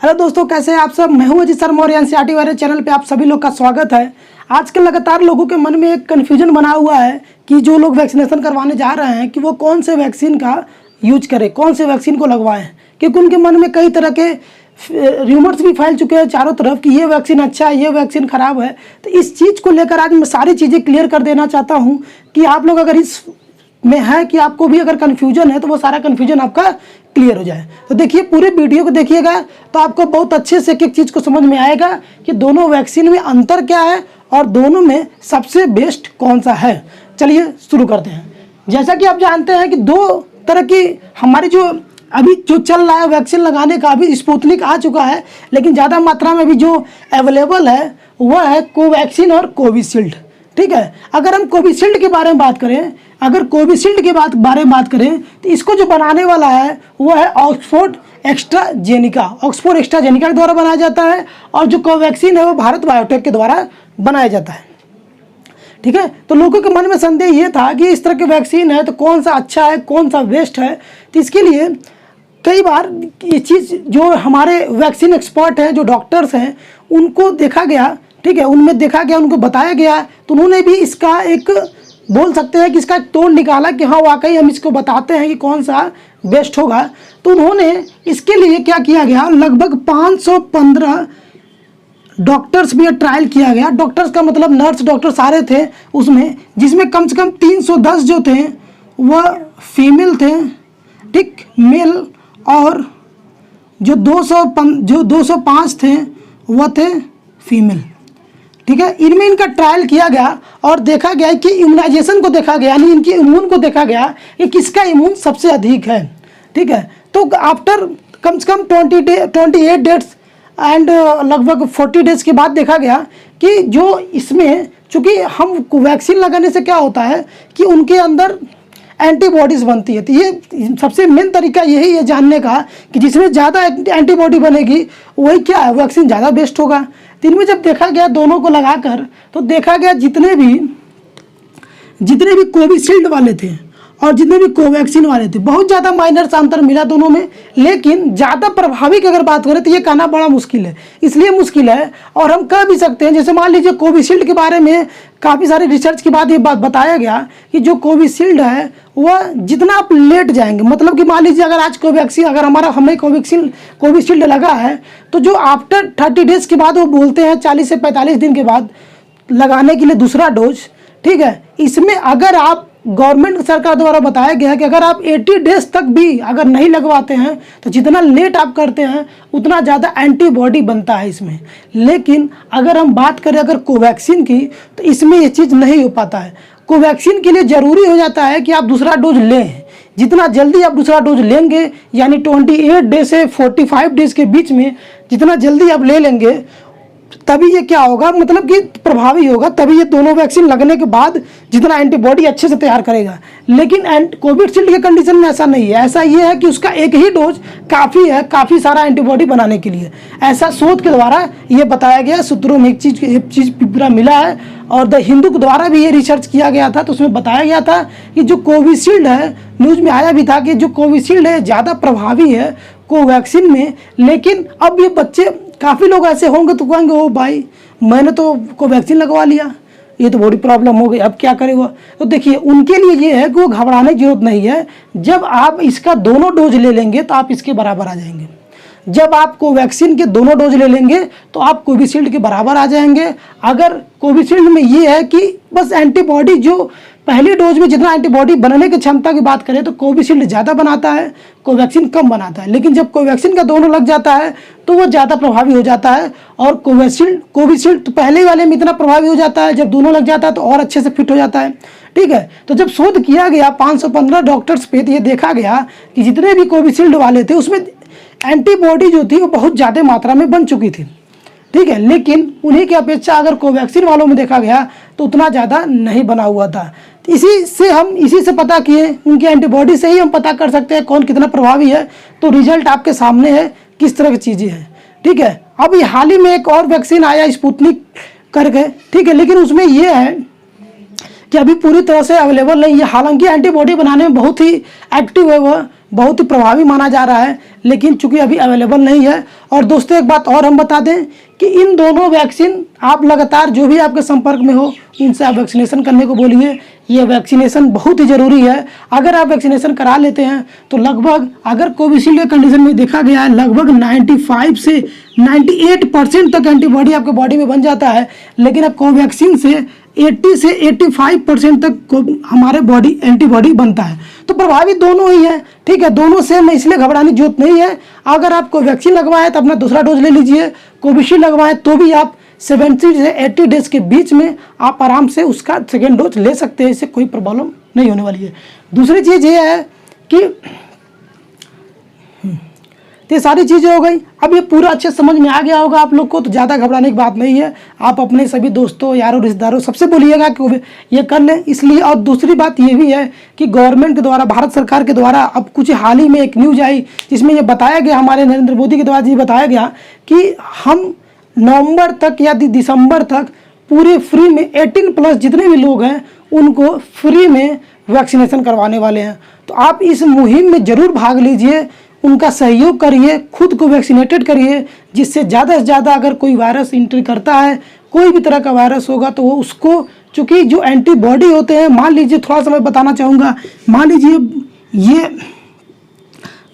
Hello दोस्तों, कैसे हैं आप सब। मैं हूं अजीत शर्मा और एनसीईआरटी वाले चैनल पे आप सभी लोग का स्वागत है। आजकल लगातार लोगों के मन में एक कन्फ्यूजन बना हुआ है कि जो लोग वैक्सीनेशन करवाने जा रहे हैं कि वो कौन से वैक्सीन का यूज करें, कौन से वैक्सीन को लगवाएं, क्योंकि उनके मन में कई तरह के र्यूमर्स भी फैल चुके हैं चारों तरफ कि ये वैक्सीन अच्छा है, ये वैक्सीन ख़राब है। तो इस चीज़ को लेकर आज मैं सारी चीज़ें क्लियर कर देना चाहता हूँ कि आप लोग अगर इस में है कि आपको भी अगर कन्फ्यूजन है तो वो सारा कन्फ्यूजन आपका क्लियर हो जाए। तो देखिए, पूरे वीडियो को देखिएगा तो आपको बहुत अच्छे से एक एक चीज़ को समझ में आएगा कि दोनों वैक्सीन में अंतर क्या है और दोनों में सबसे बेस्ट कौन सा है। चलिए शुरू करते हैं। जैसा कि आप जानते हैं कि दो तरह की हमारी जो अभी जो चल रहा है वैक्सीन लगाने का, अभी स्पुतनिक आ चुका है, लेकिन ज़्यादा मात्रा में भी जो अवेलेबल है वह है कोवैक्सीन और कोविशील्ड। ठीक है, अगर हम कोविशील्ड के बारे में बात करें, बारे में बात करें तो इसको जो बनाने वाला है वो है ऑक्सफोर्ड एस्ट्राजेनिका के द्वारा बनाया जाता है, और जो कोवैक्सीन है वो भारत बायोटेक के द्वारा बनाया जाता है। ठीक है, तो लोगों के मन में संदेह ये था कि इस तरह के वैक्सीन है तो कौन सा अच्छा है, कौन सा बेस्ट है। तो इसके लिए कई बार ये चीज़ जो हमारे वैक्सीन एक्सपर्ट हैं, जो डॉक्टर्स हैं, उनको देखा गया। ठीक है, उनमें देखा गया, उनको बताया गया, तो उन्होंने भी इसका एक बोल सकते हैं कि इसका एक तोड़ निकाला कि हाँ वाकई हम इसको बताते हैं कि कौन सा बेस्ट होगा। तो उन्होंने इसके लिए क्या किया गया, लगभग 515 डॉक्टर्स भी ट्रायल किया गया। डॉक्टर्स का मतलब नर्स डॉक्टर सारे थे उसमें, जिसमें कम से कम 310 जो थे वह फीमेल थे, ठीक, मेल, और जो 205 थे वह थे फीमेल। ठीक है, इनमें इनका ट्रायल किया गया और देखा गया कि इम्यूनाइजेशन को देखा गया, यानी इनकी इम्यून को देखा गया कि किसका इम्यून सबसे अधिक है। ठीक है, तो आफ्टर कम से कम 28 डेज एंड लगभग 40 डेज के बाद देखा गया कि जो इसमें, चूँकि हम वैक्सीन लगाने से क्या होता है कि उनके अंदर एंटीबॉडीज़ बनती है। तो ये सबसे मेन तरीका यही है जानने का कि जिसमें ज़्यादा एंटीबॉडी बनेगी वही क्या है, वैक्सीन ज़्यादा बेस्ट होगा। तो इनमें जब देखा गया दोनों को लगाकर, तो देखा गया जितने भी कोविशील्ड वाले थे और जितने भी कोवैक्सीन वाले थे, बहुत ज़्यादा माइनर सा अंतर मिला दोनों में। लेकिन ज़्यादा प्रभावी की अगर बात करें तो ये कहना बड़ा मुश्किल है, इसलिए मुश्किल है। और हम कह भी सकते हैं, जैसे मान लीजिए कोविशील्ड के बारे में काफ़ी सारे रिसर्च के बाद ये बात बताया गया कि जो कोविशील्ड है वह जितना आप लेट जाएंगे, मतलब कि मान लीजिए अगर आज कोवैक्सीन, अगर हमें कोविशील्ड लगा है तो जो आफ्टर 30 डेज के बाद वो बोलते हैं 40 से 45 दिन के बाद लगाने के लिए दूसरा डोज। ठीक है, इसमें अगर आप गवर्नमेंट सरकार द्वारा बताया गया है कि अगर आप 80 डेज तक भी अगर नहीं लगवाते हैं तो जितना लेट आप करते हैं उतना ज़्यादा एंटीबॉडी बनता है इसमें। लेकिन अगर हम बात करें अगर कोवैक्सीन की, तो इसमें ये चीज़ नहीं हो पाता है। कोवैक्सीन के लिए ज़रूरी हो जाता है कि आप दूसरा डोज लें। जितना जल्दी आप दूसरा डोज लेंगे, यानी 28 डेज से 45 डेज के बीच में जितना जल्दी आप ले लेंगे, तभी ये क्या होगा, मतलब कि प्रभावी होगा। तभी ये दोनों वैक्सीन लगने के बाद जितना एंटीबॉडी अच्छे से तैयार करेगा। लेकिन कोविशील्ड के कंडीशन में ऐसा नहीं है। ऐसा ये है कि उसका एक ही डोज काफ़ी है, काफ़ी सारा एंटीबॉडी बनाने के लिए। ऐसा शोध के द्वारा ये बताया गया, सूत्रों में एक चीज़ पूरा मिला है। और द हिंदू के द्वारा भी ये रिसर्च किया गया था, तो उसमें बताया गया था कि जो कोविशील्ड है, न्यूज़ में आया भी था कि जो कोविशील्ड है ज़्यादा प्रभावी है कोवैक्सीन में। लेकिन अब ये बच्चे, काफ़ी लोग ऐसे होंगे तो कहेंगे ओ भाई मैंने तो कोवैक्सीन लगवा लिया, ये तो बड़ी प्रॉब्लम हो गई, अब क्या करेगा। तो देखिए, उनके लिए ये है कि वो घबराने की जरूरत नहीं है। जब आप इसका दोनों डोज ले लेंगे तो आप इसके बराबर आ जाएंगे। जब आप कोवैक्सीन के दोनों डोज ले लेंगे तो आप कोविशील्ड के बराबर आ जाएंगे। अगर कोविशील्ड में ये है कि बस एंटीबॉडी, जो पहले डोज में जितना एंटीबॉडी बनने की क्षमता की बात करें तो कोविशील्ड ज़्यादा बनाता है, कोवैक्सीन कम बनाता है। लेकिन जब कोवैक्सीन का दोनों लग जाता है तो वो ज़्यादा प्रभावी हो जाता है। और कोविशील्ड तो पहले वाले में इतना प्रभावी हो जाता है, जब दोनों लग जाता है तो और अच्छे से फिट हो जाता है। ठीक है, तो जब शोध किया गया 515 डॉक्टर्स पे, तो ये देखा गया कि जितने भी कोविशील्ड वाले थे उसमें एंटीबॉडी जो थी वो बहुत ज़्यादा मात्रा में बन चुकी थी। ठीक है, लेकिन उन्हीं की अपेक्षा अगर कोवैक्सीन वालों में देखा गया तो उतना ज़्यादा नहीं बना हुआ था। तो इसी से पता किए, उनकी एंटीबॉडी से ही हम पता कर सकते हैं कौन कितना प्रभावी है। तो रिजल्ट आपके सामने है किस तरह की चीज़ें हैं। ठीक है, अभी हाल ही में एक और वैक्सीन आया स्पुतनिक करके। ठीक है, लेकिन उसमें यह है कि अभी पूरी तरह से अवेलेबल नहीं है। हालांकि एंटीबॉडी बनाने में बहुत ही एक्टिव है वह, बहुत ही प्रभावी माना जा रहा है, लेकिन चूंकि अभी अवेलेबल नहीं है। और दोस्तों एक बात और हम बता दें कि इन दोनों वैक्सीन आप लगातार जो भी आपके संपर्क में हो उनसे आप वैक्सीनेशन करने को बोलिए। ये वैक्सीनेशन बहुत ही ज़रूरी है। अगर आप वैक्सीनेशन करा लेते हैं तो लगभग, अगर कोविशील्ड के कंडीशन में देखा गया है, लगभग 95 से 98% तक एंटीबॉडी आपके बॉडी में बन जाता है। लेकिन अब कोवैक्सीन से 80 से 85% तक हमारे बॉडी एंटीबॉडी बनता है। तो प्रभावी दोनों ही है, ठीक है, दोनों सेम है, इसलिए घबराने की जरूरत नहीं है। अगर आप कोवैक्सीन लगवाएं तो अपना दूसरा डोज ले लीजिए, कोविशील्ड लगवाएं तो भी आप 70 से 80 डेज के बीच में आप आराम से उसका सेकेंड डोज ले सकते हैं, इससे कोई प्रॉब्लम नहीं होने वाली है। दूसरी चीज़ ये है कि ये सारी चीज़ें हो गई। अब ये पूरा अच्छे समझ में आ गया होगा आप लोग को, तो ज़्यादा घबराने की बात नहीं है। आप अपने सभी दोस्तों, यारों, रिश्तेदारों सबसे बोलिएगा कि ये कर लें, इसलिए। और दूसरी बात ये भी है कि गवर्नमेंट के द्वारा, भारत सरकार के द्वारा अब कुछ हाल ही में एक न्यूज़ आई जिसमें ये बताया गया, हमारे नरेंद्र मोदी के द्वारा ये बताया गया कि हम नवंबर तक या दिसंबर तक पूरे फ्री में 18+ जितने भी लोग हैं उनको फ्री में वैक्सीनेशन करवाने वाले हैं। तो आप इस मुहिम में ज़रूर भाग लीजिए, उनका सहयोग करिए, खुद को वैक्सीनेटेड करिए, जिससे ज़्यादा से ज़्यादा अगर कोई वायरस एंट्री करता है, कोई भी तरह का वायरस होगा तो वो उसको, चूँकि जो एंटीबॉडी होते हैं, मान लीजिए थोड़ा सा मैं बताना चाहूँगा, मान लीजिए ये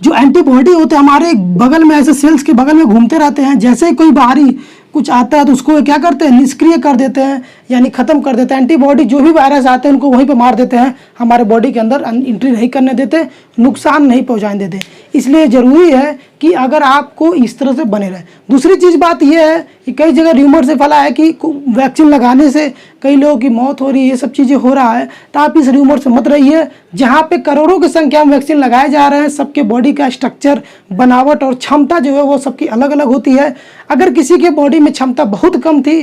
जो एंटीबॉडी होते हैं हमारे बगल में, ऐसे सेल्स के बगल में घूमते रहते हैं। जैसे ही कोई बाहरी कुछ आता है तो उसको क्या करते हैं, निष्क्रिय कर देते हैं, यानी ख़त्म कर देते हैं। एंटीबॉडी जो भी वायरस आते हैं उनको वहीं पे मार देते हैं, हमारे बॉडी के अंदर एंट्री नहीं करने देते, नुकसान नहीं पहुंचाने देते। इसलिए ज़रूरी है कि अगर आपको इस तरह से बने रहे। दूसरी चीज़ बात यह है कि कई जगह र्यूमर से फैला है कि वैक्सीन लगाने से कई लोगों की मौत हो रही है, ये सब चीज़ें हो रहा है। तो आप इस र्यूमर से मत रहिए। जहाँ पे करोड़ों की संख्या में वैक्सीन लगाए जा रहे हैं, सबके बॉडी का स्ट्रक्चर, बनावट और क्षमता जो है वो सबकी अलग अलग होती है। अगर किसी के बॉडी में क्षमता बहुत कम थी,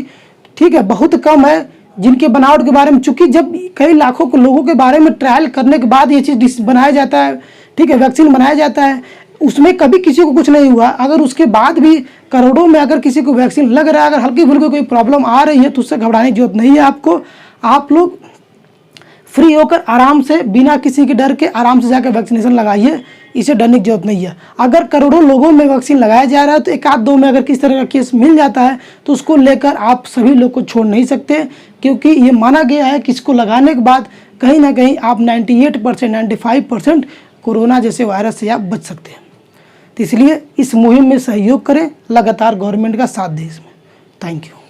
ठीक है, बहुत कम है, जिनके बनावट के बारे में, चूंकि जब कई लाखों के लोगों के बारे में ट्रायल करने के बाद ये चीज़ बनाया जाता है, ठीक है, वैक्सीन बनाया जाता है, उसमें कभी किसी को कुछ नहीं हुआ। अगर उसके बाद भी करोड़ों में अगर किसी को वैक्सीन लग रहा है, अगर हल्की फुल्की कोई प्रॉब्लम आ रही है तो उससे घबराने की जरूरत नहीं है आपको। आप लोग फ्री होकर आराम से, बिना किसी के डर के आराम से जाकर वैक्सीनेशन लगाइए, इसे डरने की जरूरत नहीं है। अगर करोड़ों लोगों में वैक्सीन लगाया जा रहा है तो एक आध दो में अगर किस तरह का केस मिल जाता है तो उसको लेकर आप सभी लोग को छोड़ नहीं सकते, क्योंकि ये माना गया है कि इसको लगाने के बाद कहीं ना कहीं आप 98% 95% कोरोना जैसे वायरस से आप बच सकते हैं। तो इसलिए इस मुहिम में सहयोग करें, लगातार गवर्नमेंट का साथ दें इसमें। Thank you.